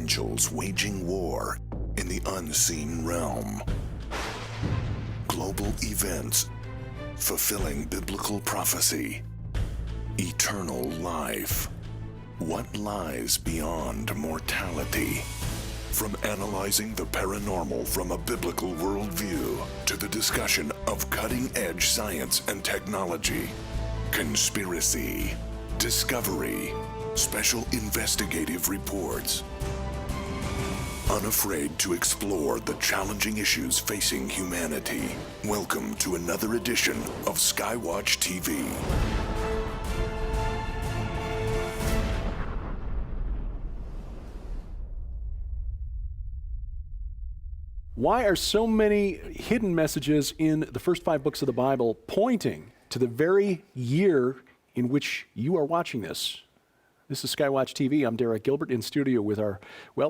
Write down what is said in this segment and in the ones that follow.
angels waging war in the unseen realm. Global events fulfilling biblical prophecy. Eternal life. What lies beyond mortality? From analyzing the paranormal from a biblical worldview to the discussion of cutting-edge science and technology, conspiracy, discovery, special investigative reports. Unafraid to explore the challenging issues facing humanity. Welcome to another edition of SkyWatchTV. Why are so many hidden messages in the first 5 books of the Bible pointing to the very year in which you are watching this? This is Skywatch TV. I'm Derek Gilbert in studio with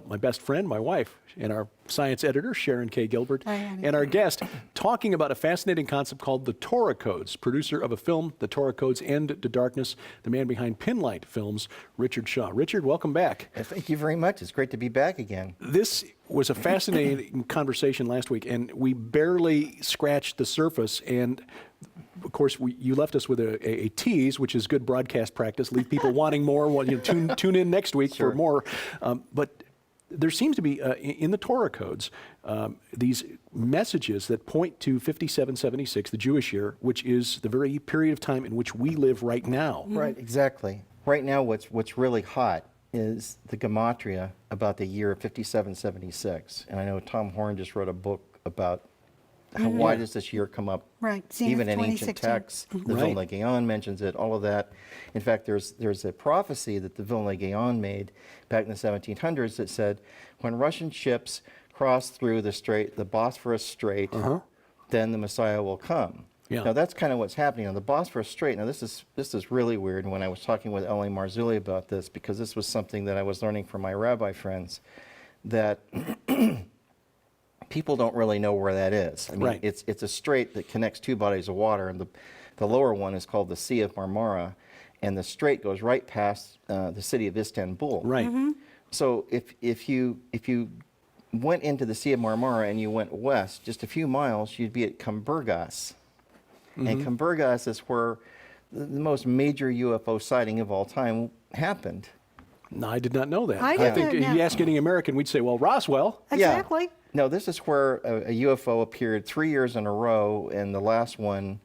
my best friend, my wife, and our science editor, Sharon K. Gilbert, and our guest, talking about a fascinating concept called the Torah Codes, producer of a film, The Torah Codes End to Darkness, the man behind Pinlight Films, Richard Shaw. Richard, welcome back. Thank you very much. It's great to be back again. This was a fascinating conversation last week, and we barely scratched the surface. And of course, you left us with a tease, which is good broadcast practice. Leave people wanting more. Tune in next week for more. But there seems to be in the Torah codes these messages that point to 5776, the Jewish year, which is the very period of time in which we live right now. Right, exactly. Right now, what's really hot is the gematria about the year 5776. And I know Tom Horn just wrote a book about why does this year come up? Right, even in ancient texts. The Vilna Gaon mentions it, all of that. In fact, there's a prophecy that the Vilna Gaon made back in the 1700s that said, when Russian ships cross through the Bosphorus Strait, then the Messiah will come. Yeah. Now that's kind of what's happening on the Bosphorus Strait. Now this is really weird. When I was talking with L.A. Marzulli about this, because this was something that I was learning from my rabbi friends, that people don't really know where that is. I mean, it's a strait that connects 2 bodies of water, and the lower one is called the Sea of Marmara, and the strait goes right past the city of Istanbul. Right. So if you went into the Sea of Marmara and you went west just a few miles, you'd be at Kamburgas. And Kamburgas is where the most major UFO sighting of all time happened. No, I did not know that. I think you ask any American, we'd say, well, Roswell. Exactly. Yeah. No, this is where a UFO appeared 3 years in a row, and the last one,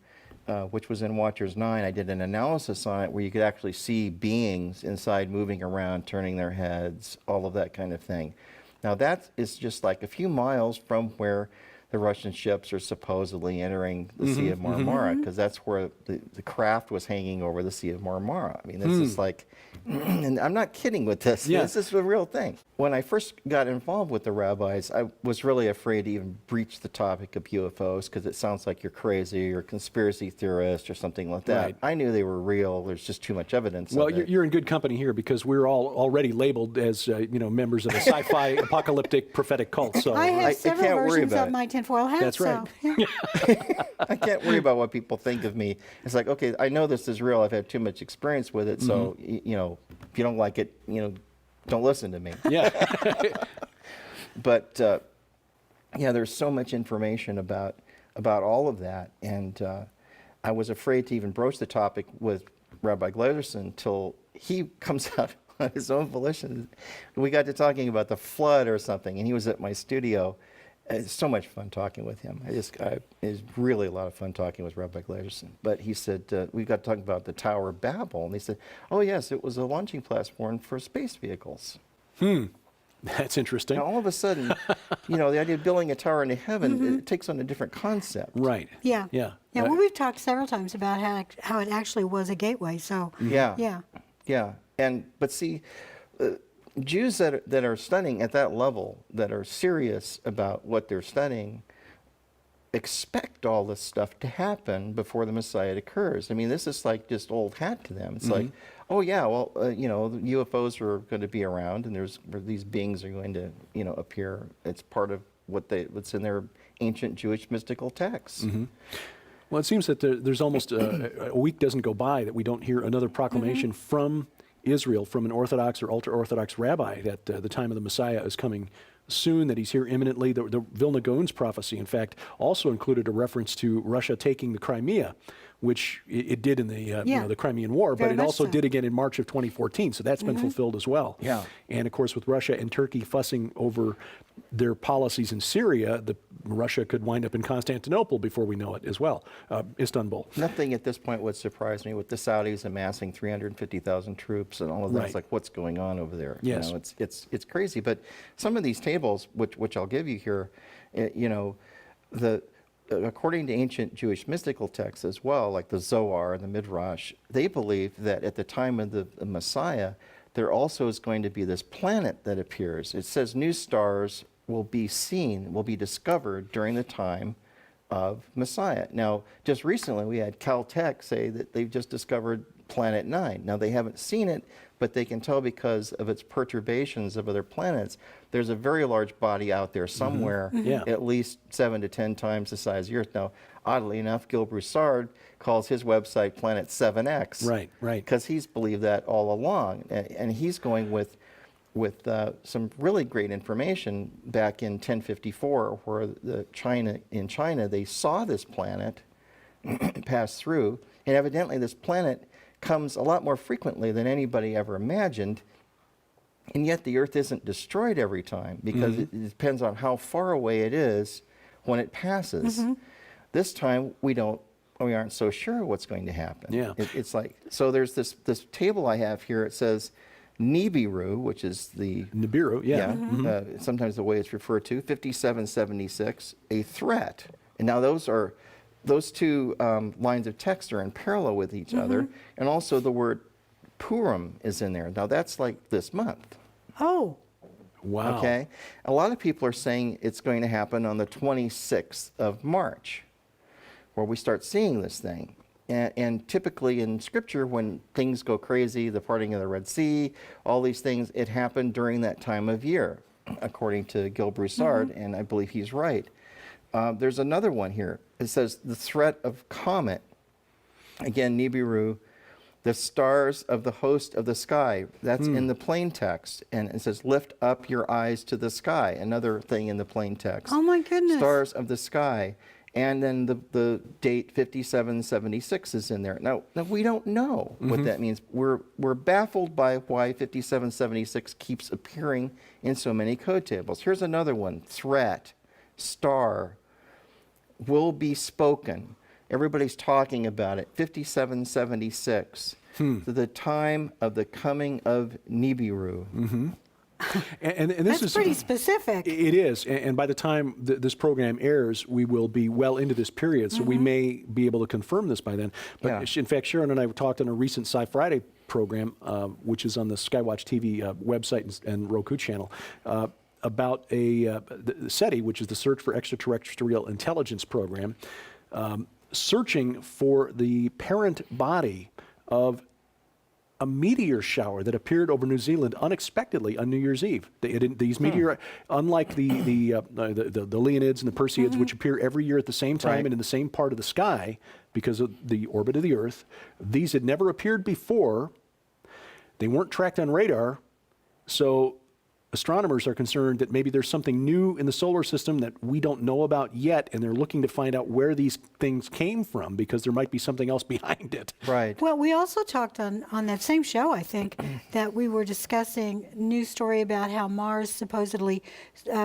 which was in Watchers 9, I did an analysis on it where you could actually see beings inside moving around, turning their heads, all of that kind of thing. Now that is just like a few miles from where the Russian ships are supposedly entering the Sea of Marmara, because that's where the craft was hanging over the Sea of Marmara. I mean, this is like, and I'm not kidding with this. Yeah. This is a real thing. When I first got involved with the rabbis, I was really afraid to even breach the topic of UFOs, because it sounds like you're crazy or a conspiracy theorist or something like that. Right. I knew they were real. There's just too much evidence. Well, you're in good company here, because we're all already labeled as members of a sci-fi apocalyptic prophetic cult. So I have several versions of my tinfoil hat. That's right. So, yeah. I can't worry about what people think of me. It's like, okay, I know this is real. I've had too much experience with it. So, if you don't like it, don't listen to me. Yeah. But, there's so much information about all of that. And I was afraid to even broach the topic with Rabbi Glazerson until he comes out on his own volition. We got to talking about the flood or something, and he was at my studio. It's so much fun talking with him. It's really a lot of fun talking with Rabbi Glazerson. But he said, we got to talk about the Tower of Babel. And he said, oh, yes, it was a launching platform for space vehicles. That's interesting. Now, all of a sudden, the idea of building a tower into heaven, it takes on a different concept. Right. Yeah. Well, we've talked several times about how it actually was a gateway. So, yeah. But see, Jews that are studying at that level, that are serious about what they're studying, expect all this stuff to happen before the Messiah occurs. I mean, this is like just old hat to them. It's like, oh yeah, well, the UFOs are going to be around, and these beings are going to, appear. It's part of what's in their ancient Jewish mystical texts. Well, it seems that there's almost a week doesn't go by that we don't hear another proclamation from Israel from an Orthodox or ultra-Orthodox rabbi that the time of the Messiah is coming soon, that he's here imminently. The Vilna Gaon's prophecy, in fact, also included a reference to Russia taking the Crimea, which it did in the the Crimean War, but it also did again in March of 2014. So that's been fulfilled as well. Yeah. And of course, with Russia and Turkey fussing over their policies in Syria, Russia could wind up in Constantinople before we know it as well, Istanbul. Nothing at this point would surprise me with the Saudis amassing 350,000 troops and all of that. It's like, what's going on over there? Yes. You know, it's crazy. But some of these tables, which I'll give you here, according to ancient Jewish mystical texts as well, like the Zohar and the Midrash, they believe that at the time of the Messiah, there also is going to be this planet that appears. It says new stars will be seen, will be discovered during the time of Messiah. Now, just recently we had Caltech say that they've just discovered Planet 9. Now, they haven't seen it, but they can tell because of its perturbations of other planets. There's a very large body out there somewhere, at least 7 to 10 times the size of the Earth. Now, oddly enough, Gil Broussard calls his website Planet 7X. Right. Because he's believed that all along. And he's going with some really great information back in 1054, where in China, they saw this planet pass through. And evidently, this planet comes a lot more frequently than anybody ever imagined. And yet the Earth isn't destroyed every time, because it depends on how far away it is when it passes. This time we aren't so sure what's going to happen. Yeah. It's like, so there's this table I have here. It says Nibiru, which is the Nibiru, sometimes the way it's referred to, 5776, a threat. And now those two lines of text are in parallel with each other, and also the word Purim is in there. Now that's like this month. Oh. Wow. Okay. A lot of people are saying it's going to happen on the 26th of March, where we start seeing this thing. And typically in Scripture, when things go crazy, the parting of the Red Sea, all these things, it happened during that time of year, according to Gil Broussard, and I believe he's right. There's another one here. It says the threat of comet. Again, Nibiru, the stars of the host of the sky. That's in the plain text. And it says, lift up your eyes to the sky. Another thing in the plain text. Oh my goodness. Stars of the sky. And then the date 5776 is in there. Now we don't know what that means. We're baffled by why 5776 keeps appearing in so many code tables. Here's another one. Threat, star, will be spoken. Everybody's talking about it. 5776. The time of the coming of Nibiru. And this is pretty specific. It is. And by the time this program airs, we will be well into this period, so we may be able to confirm this by then. But in fact, Sharon and I talked on a recent Sci Friday program, which is on the SkyWatchTV website and Roku channel, about the SETI, which is the Search for Extraterrestrial Intelligence program, searching for the parent body of a meteor shower that appeared over New Zealand unexpectedly on New Year's Eve. These meteor, unlike the Leonids and the Perseids, which appear every year at the same time and in the same part of the sky because of the orbit of the Earth, these had never appeared before. They weren't tracked on radar, so astronomers are concerned that maybe there's something new in the solar system that we don't know about yet, and they're looking to find out where these things came from, because there might be something else behind it. Right. Well, we also talked on that same show, I think, that we were discussing a new story about how Mars supposedly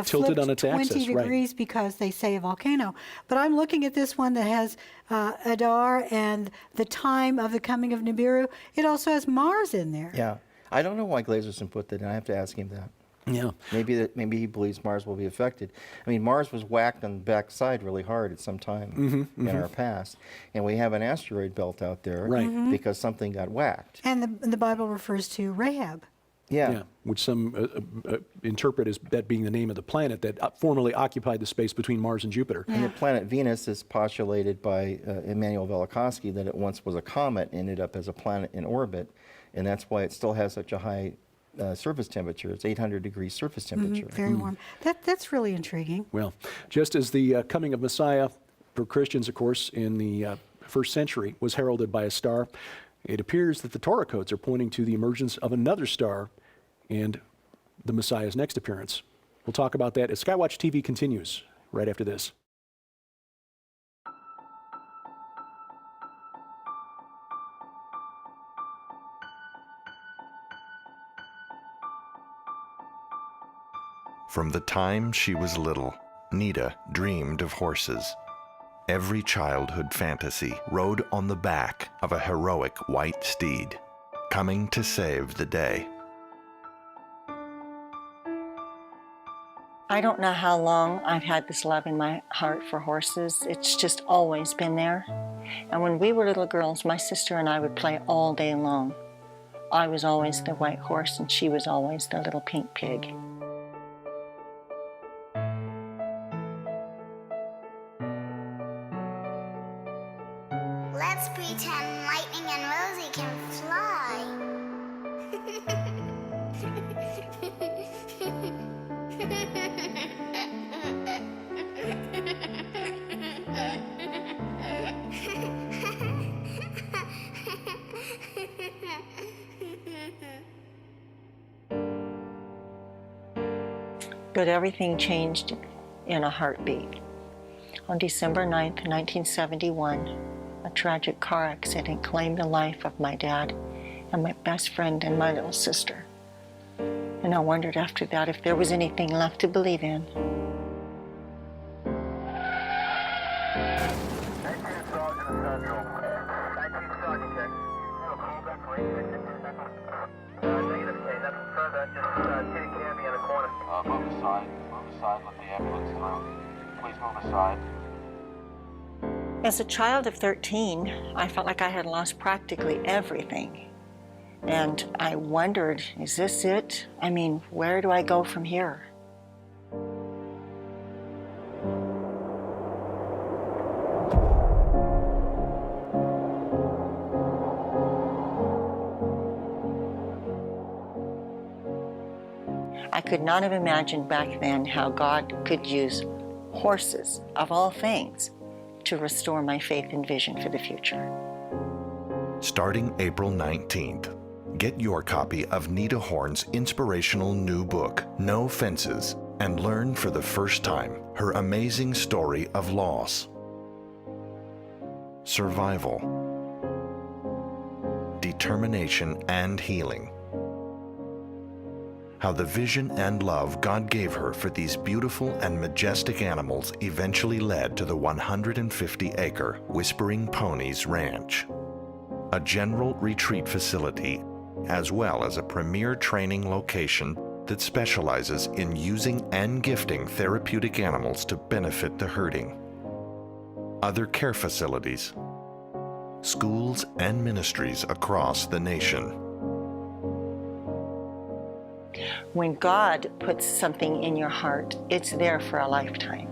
tilted on its 20 axis, degrees because they say a volcano. But I'm looking at this one that has Adar and the time of the coming of Nibiru. It also has Mars in there. Yeah. I don't know why Glazerson put that in. I have to ask him that. Yeah. Maybe he believes Mars will be affected. I mean, Mars was whacked on the backside really hard at some time in our past, and we have an asteroid belt out there because something got whacked. And the Bible refers to Rahab. Yeah. Which some interpret as that being the name of the planet that formerly occupied the space between Mars and Jupiter. And the planet Venus is postulated by Immanuel Velikovsky that it once was a comet, ended up as a planet in orbit, and that's why it still has such a high surface temperature. It's 800 degrees surface temperature. Very warm. That's really intriguing. Well, just as the coming of Messiah for Christians, of course, in the first century was heralded by a star, It appears that the Torah codes are pointing to the emergence of another star and the Messiah's next appearance. We'll talk about that as SkyWatch TV continues right after this. From the time she was little, Nita dreamed of horses. Every childhood fantasy rode on the back of a heroic white steed, coming to save the day. I don't know how long I've had this love in my heart for horses. It's just always been there. And when we were little girls, my sister and I would play all day long. I was always the white horse and she was always the little pink pig. Let's pretend Lightning and Rosie can fly. But everything changed in a heartbeat. On December 9th, 1971, a tragic car accident claimed the life of my dad and my best friend and my little sister. And I wondered after that if there was anything left to believe in. Move aside, let the ambulance through. Please move aside. As a child of 13, I felt like I had lost practically everything. And I wondered, is this it? I mean, where do I go from here? I could not have imagined back then how God could use horses, of all things, to restore my faith and vision for the future. Starting April 19th, get your copy of Nita Horn's inspirational new book, No Fences, and learn for the first time her amazing story of loss, survival, determination, and healing. How the vision and love God gave her for these beautiful and majestic animals eventually led to the 150-acre Whispering Ponies Ranch, a general retreat facility, as well as a premier training location that specializes in using and gifting therapeutic animals to benefit the herding. Other care facilities, schools, and ministries across the nation. When God puts something in your heart, it's there for a lifetime.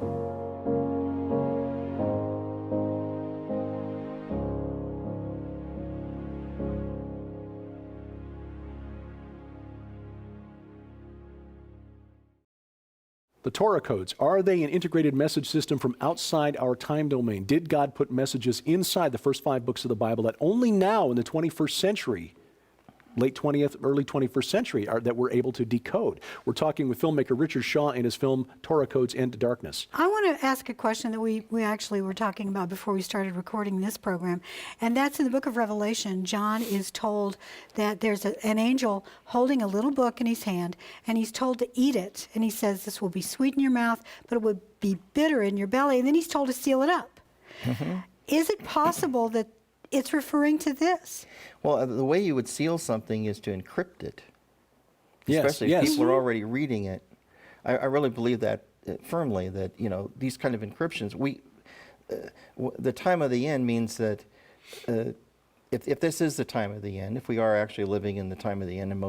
The Torah codes, are they an integrated message system from outside our time domain? Did God put messages inside the first 5 books of the Bible that only now in the 21st century, late 20th, early 21st century, that we're able to decode? We're talking with filmmaker Richard Shaw in his film Torah Codes End to Darkness. I want to ask a question that we actually were talking about before we started recording this program, and that's in the book of Revelation. John is told that there's an angel holding a little book in his hand, and he's told to eat it, and he says this will be sweet in your mouth, but it would be bitter in your belly, and then he's told to seal it up. Mm-hmm. Is it possible that it's referring to this? Well, the way you would seal something is to encrypt it. Yes, especially if people are already reading it. I really believe that firmly, that, you know, these kind of encryptions, the time of the end means that if this is the time of the end, if we are actually living in the time of the end, and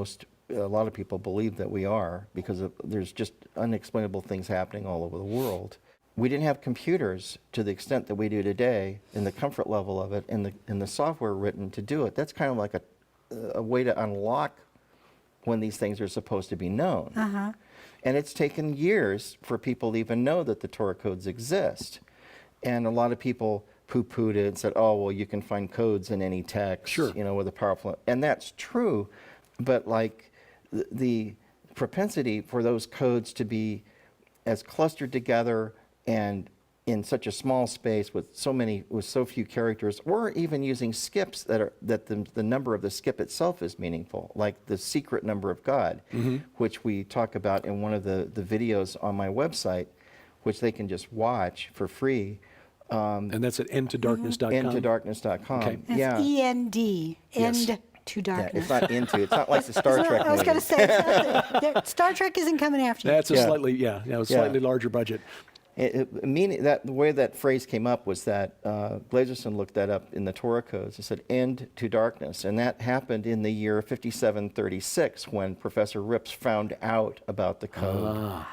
a lot of people believe that we are, because there's just unexplainable things happening all over the world. We didn't have computers to the extent that we do today, and the comfort level of it, and the software written to do it. That's kind of like a way to unlock when these things are supposed to be known. Uh-huh. And it's taken years for people to even know that the Torah codes exist. And a lot of people poo-pooed it and said, oh, well, you can find codes in any text, Sure. with a powerful, and that's true, but like the propensity for those codes to be as clustered together and in such a small space with so few characters, or even using skips that the number of the skip itself is meaningful, like the secret number of God, which we talk about in one of the videos on my website, which they can just watch for free. And that's at endtodarkness.com. Endtodarkness.com. Okay. That's Yeah. END. Yes. End to Yeah, darkness. it's not into. It's not like the Star Trek I was movie. going to say, it's not Star Trek isn't coming after you. That's a Yeah. slightly larger budget. Meaning that the way that phrase came up was that Glazerson looked that up in the Torah codes. It said "end to darkness," and that happened in the year 5736 when Professor Rips found out about the code.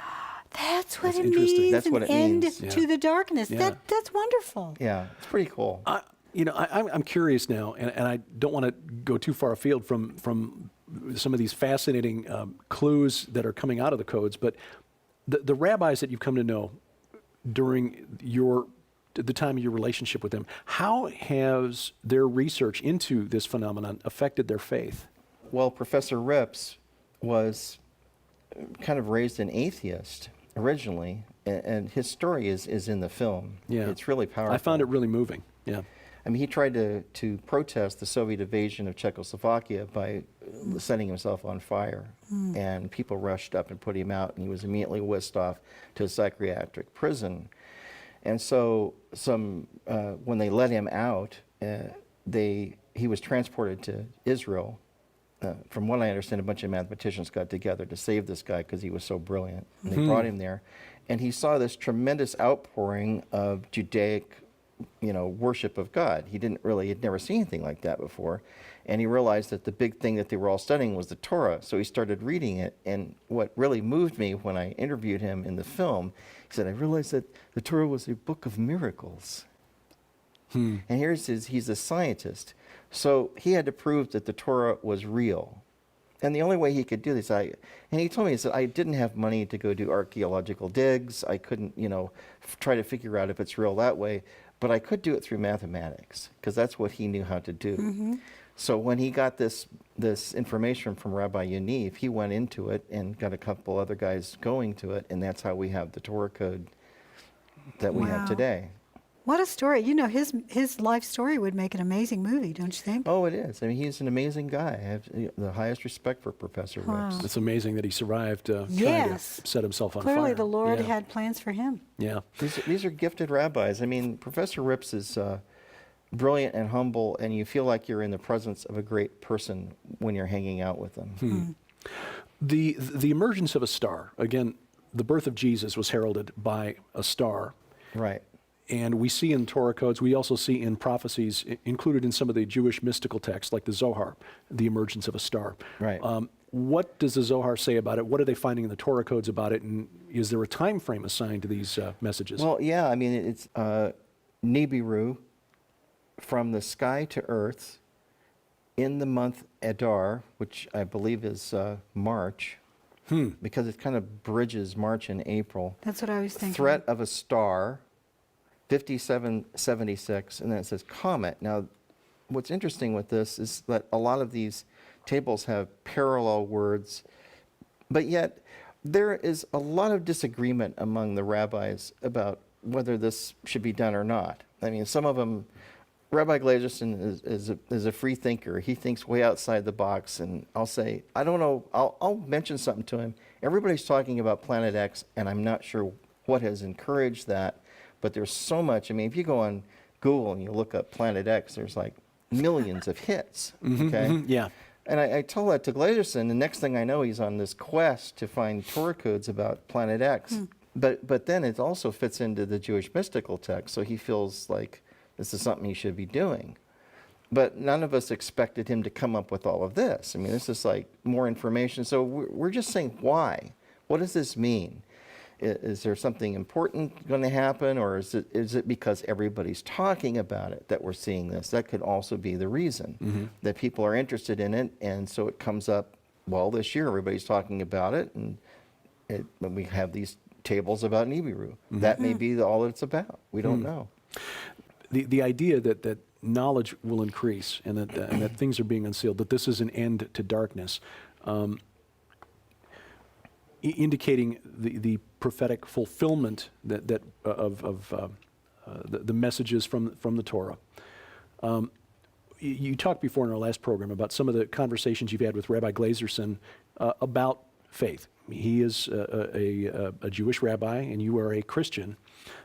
That's what That's it interesting. means. That's what an it end means. to the darkness. Yeah. That's wonderful. Yeah, it's pretty cool. I'm curious now, and I don't want to go too far afield from some of these fascinating clues that are coming out of the codes, but the rabbis that you've come to know during the time of your relationship with them, how has their research into this phenomenon affected their faith? Well, Professor Rips was kind of raised an atheist originally, and his story is in the film. Yeah. It's really powerful. I found it really moving. Yeah. I mean, he tried to protest the Soviet invasion of Czechoslovakia by setting himself on fire. And people rushed up and put him out, and he was immediately whisked off to a psychiatric prison. And so when they let him out, he was transported to Israel. From what I understand, a bunch of mathematicians got together to save this guy because he was so brilliant. And they brought him there. And he saw this tremendous outpouring of Judaic worship of God. He'd never seen anything like that before. And he realized that the big thing that they were all studying was the Torah. So he started reading it. And what really moved me when I interviewed him in the film, he said, I realized that the Torah was a book of miracles. And he's a scientist. So he had to prove that the Torah was real. And the only way he could do this, and he told me, he said, I didn't have money to go do archaeological digs. I couldn't, try to figure out if it's real that way. But I could do it through mathematics, because that's what he knew how to do. So when he got this information from Rabbi Yaniv, he went into it and got a couple other guys going to it, and that's how we have the Torah code that we have Wow. today. What a story. His life story would make an amazing movie, don't you think? Oh, it is. I mean, he's an amazing guy. I have the highest respect for Professor Rips. It's amazing that he survived trying Yes. to set himself on fire. Clearly the Lord Yeah. had plans for him. Yeah. These are gifted rabbis. I mean, Professor Rips is brilliant and humble, and you feel like you're in the presence of a great person when you're hanging out with them. The emergence of a star, again, the birth of Jesus was heralded by a star. Right. And we see in Torah codes, we also see in prophecies included in some of the Jewish mystical texts, like the Zohar, the emergence of a star. Right. What does the Zohar say about it? What are they finding in the Torah codes about it? And is there a time frame assigned to these messages? Well, yeah, I mean, it's Nibiru, from the sky to earth, in the month Adar, which I believe is March, because it kind of bridges March and April. That's what I was thinking. Threat of a star, 5776, and then it says comet. Now, what's interesting with this is that a lot of these tables have parallel words, but yet there is a lot of disagreement among the rabbis about whether this should be done or not. I mean, some of them, Rabbi Glazerson is a free thinker. He thinks way outside the box, and I'll say, I don't know, I'll mention something to him. Everybody's talking about Planet X, and I'm not sure what has encouraged that. But there's so much. I mean, if you go on Google and you look up Planet X, there's like millions of hits. Okay. Yeah. And I told that to Glazerson. The next thing I know, he's on this quest to find Torah codes about Planet X. But then it also fits into the Jewish mystical text, so he feels like this is something he should be doing. But none of us expected him to come up with all of this. I mean, this is like more information. So we're just saying, why? What does this mean? Is there something important going to happen, or is it because everybody's talking about it that we're seeing this? That could also be the reason, that people are interested in it, and so it comes up, well, this year everybody's talking about it, and we have these tables about Nibiru. That may be all it's about. We don't know. the idea that knowledge will increase and that things are being unsealed, that this is an end to darkness, indicating the prophetic fulfillment of the messages from the Torah. You talked before in our last program about some of the conversations you've had with Rabbi Glazerson about faith. He is a Jewish rabbi, and you are a Christian.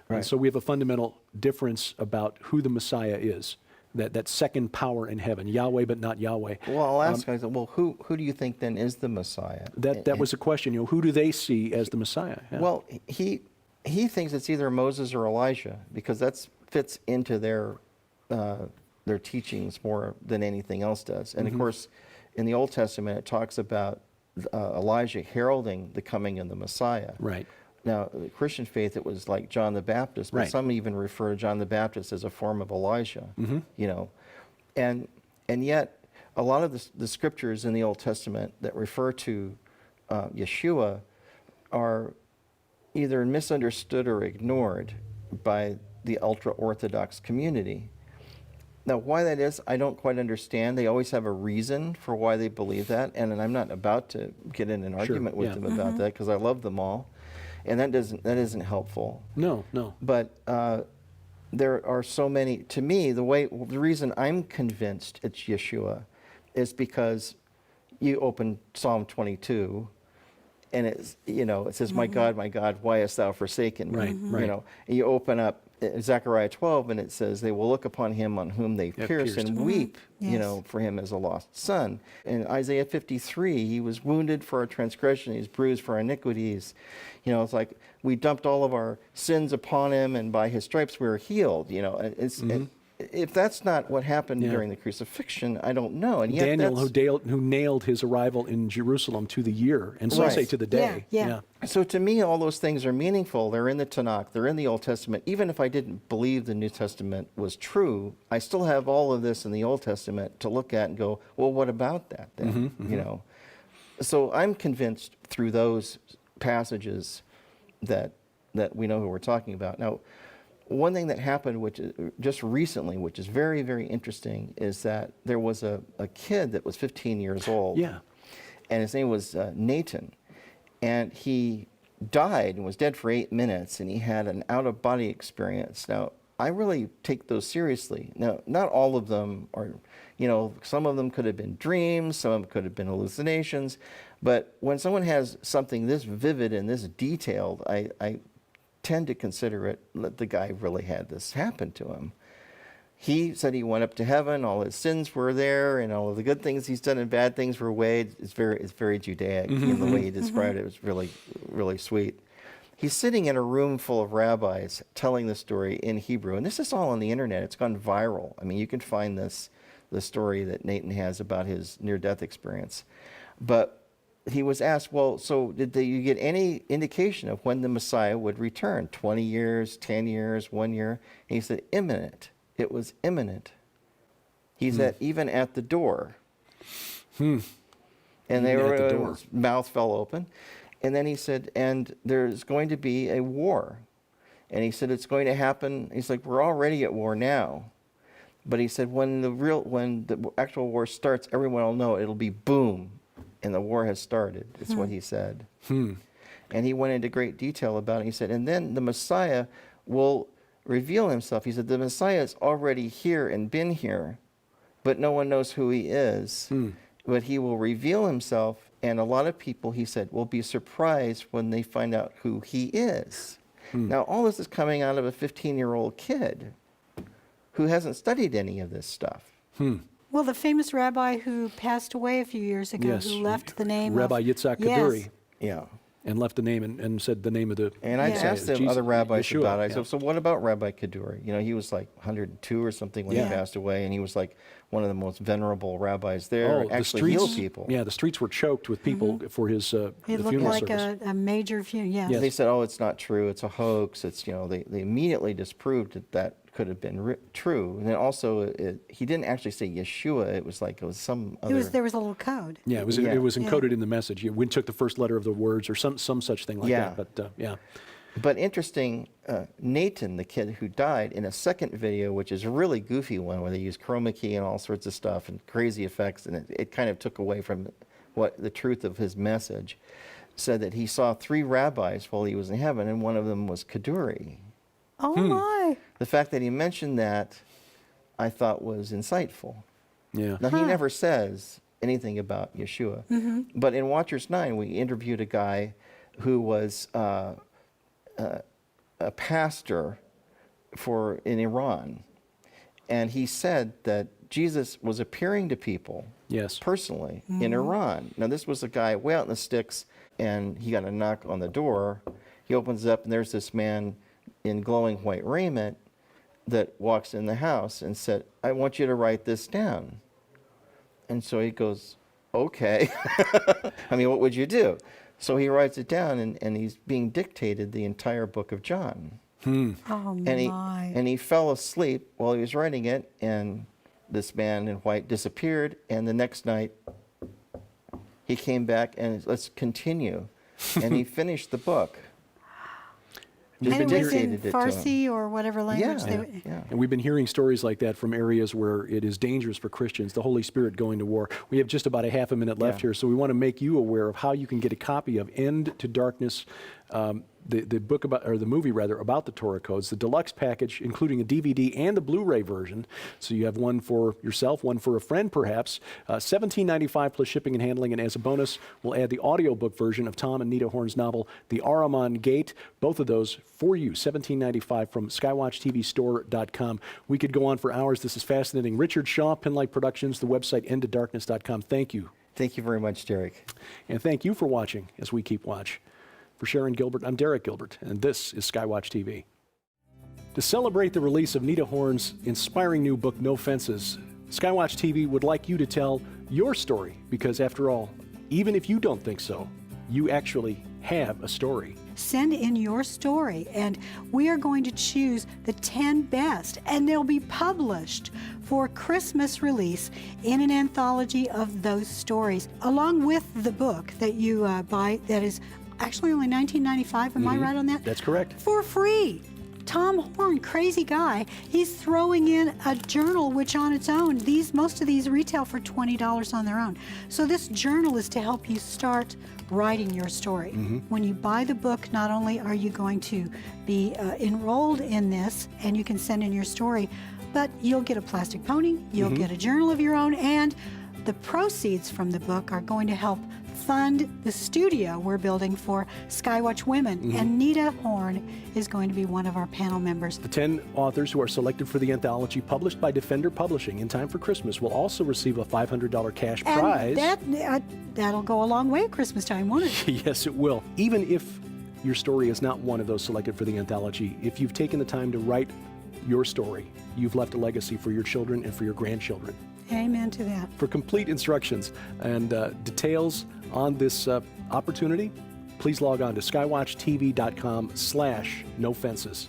Right. And so we have a fundamental difference about who the Messiah is, that second power in heaven, Yahweh but not Yahweh. Well, I'll ask guys, well, who do you think then is the Messiah? That was a question. Who do they see as the Messiah? Yeah. Well, he thinks it's either Moses or Elijah because that fits into their teachings more than anything else does. And of course, in the Old Testament, it talks about Elijah heralding the coming of the Messiah. Right. Now, the Christian faith, it was like John the Baptist, but Right. some even refer to John the Baptist as a form of Elijah. And yet a lot of the scriptures in the Old Testament that refer to Yeshua are either misunderstood or ignored by the ultra-Orthodox community. Now, why that is, I don't quite understand. They always have a reason for why they believe that, and I'm not about to get in an argument with them about that because I love them all, and that isn't helpful. No. But there are so many. To me, the reason I'm convinced it's Yeshua is because you open Psalm 22, and it says, "My God, why hast thou forsaken me?" Right. And you open up Zechariah 12, and it says, "They will look upon him on whom they pierced and weep, Yes. for him as a lost son." In Isaiah 53, he was wounded for our transgression, he was bruised for our iniquities. It's like we dumped all of our sins upon him, and by his stripes we were healed. If that's not what happened during the crucifixion, I don't know. And yet Daniel, who nailed his arrival in Jerusalem to the year, and some Right. say to the day. Yeah. So to me, all those things are meaningful. They're in the Tanakh. They're in the Old Testament. Even if I didn't believe the New Testament was true, I still have all of this in the Old Testament to look at and go, well, what about that then? So I'm convinced through those passages that we know who we're talking about. Now, one thing that happened, which is just recently, which is very, very interesting, is that there was a kid that was 15 years old. Yeah. And his name was Nathan. And he died and was dead for 8 minutes, and he had an out-of-body experience. Now, I really take those seriously. Now, not all of them are, some of them could have been dreams, some of them could have been hallucinations. But when someone has something this vivid and this detailed, I tend to consider it that the guy really had this happen to him. He said he went up to heaven, all his sins were there, and all of the good things he's done and bad things were weighed. It's very Judaic in the way he described it. It was really, really sweet. He's sitting in a room full of rabbis telling the story in Hebrew, and this is all on the internet. It's gone viral. I mean, you can find the story that Nathan has about his near-death experience. But he was asked, well, so did you get any indication of when the Messiah would return? 20 years, 10 years, 1 year? And he said, imminent. It was imminent. He said, even at the door. And his mouth fell open. And then he said, and there's going to be a war. And he said, it's going to happen. He's like, we're already at war now. But he said, when the actual war starts, everyone will know it'll be boom. And the war has started. It's what he said. And he went into great detail about it. He said, and then the Messiah will reveal himself. He said, the Messiah is already here and been here, but no one knows who he is. But he will reveal himself, and a lot of people, he said, will be surprised when they find out who he is. Now, all this is coming out of a 15-year-old kid who hasn't studied any of this stuff. Well, the famous rabbi who passed away a few years ago, who left the name Rabbi of... Yitzhak Yes. Kaduri. Yeah. And left the name and said the name of the... And I Messiah asked is them, Jesus, other rabbis Yeshua, about it. I yeah. said, so what about Rabbi Kaduri? He was like 102 or something when he passed away, and he was like one of the most venerable rabbis there. the Actually healed streets, people. Yeah, the streets were choked with people for his the It looked funeral like service. a major funeral, yes. Yes. They said, oh, it's not true. It's a hoax. It's, they immediately disproved that could have been true. And then also, he didn't actually say Yeshua. It was some other... There was a little code. Yeah, it was encoded in the message. Wynn took the first letter of the words or some such thing like that. But yeah. But interesting, Nathan, the kid who died, in a second video, which is a really goofy one, where they use chroma key and all sorts of stuff and crazy effects, and it kind of took away from what the truth of his message, said that he saw 3 rabbis while he was in heaven, and one of them was Kaduri. Oh my. The fact that he mentioned that, I thought was insightful. Yeah. Now, he never says anything about Yeshua. But in Watchers 9, we interviewed a guy who was a pastor in Iran. And he said that Jesus was appearing to people personally in Iran. Now, this was a guy way out in the sticks, and he got a knock on the door. He opens it up, and there's this man in glowing white raiment that walks in the house and said, I want you to write this down. And so he goes, okay. I mean, what would you do? So he writes it down, and he's being dictated the entire book of John. Oh my. And he fell asleep while he was writing it, and this man in white disappeared, and the next night he came back and let's continue. And he finished the book. And it was in dictated it to him. Farsi or whatever language they would. And we've been hearing stories like that from areas where it is dangerous for Christians, the Holy Spirit going to war. We have just about a half a minute left here, so we want to make you aware of how you can get a copy of End to Darkness, the book about, or the movie rather, about the Torah codes, the deluxe package, including a DVD and the Blu-ray version. So you have one for yourself, one for a friend perhaps. $17.95 plus shipping and handling, and as a bonus, we'll add the audiobook version of Tom and Nita Horn's novel, The Ahriman Gate. Both of those for you, $17.95 from SkyWatchTVStore.com. We could go on for hours. This is fascinating. Richard Shaw, Pinlight Productions, the website endtodarkness.com. Thank you. Thank you very much, Derek. And thank you for watching as we keep watch. For Sharon Gilbert, I'm Derek Gilbert, and this is SkyWatch TV. To celebrate the release of Nita Horn's inspiring new book, No Fences, SkyWatch TV would like you to tell your story, because after all, even if you don't think so, you actually have a story. Send in your story, and we are going to choose the 10 best, and they'll be published for Christmas release in an anthology of those stories, along with the book that you buy that is actually only $19.95. Am I right on that? That's correct. For free. Tom Horn, crazy guy, he's throwing in a journal, which on its own, most of these retail for $20 on their own. So this journal is to help you start writing your story. When you buy the book, not only are you going to be enrolled in this, and you can send in your story, but you'll get a plastic pony, you'll get a journal of your own, and the proceeds from the book are going to help fund the studio we're building for Skywatch Women, and Nita Horn is going to be one of our panel members. The 10 authors who are selected for the anthology published by Defender Publishing in time for Christmas will also receive a $500 cash prize. And that'll go a long way at Christmas time, won't it? Yes, it will. Even if your story is not one of those selected for the anthology, if you've taken the time to write your story, you've left a legacy for your children and for your grandchildren. Amen to that. For complete instructions and details on this opportunity, please log on to skywatchtv.com/nofences.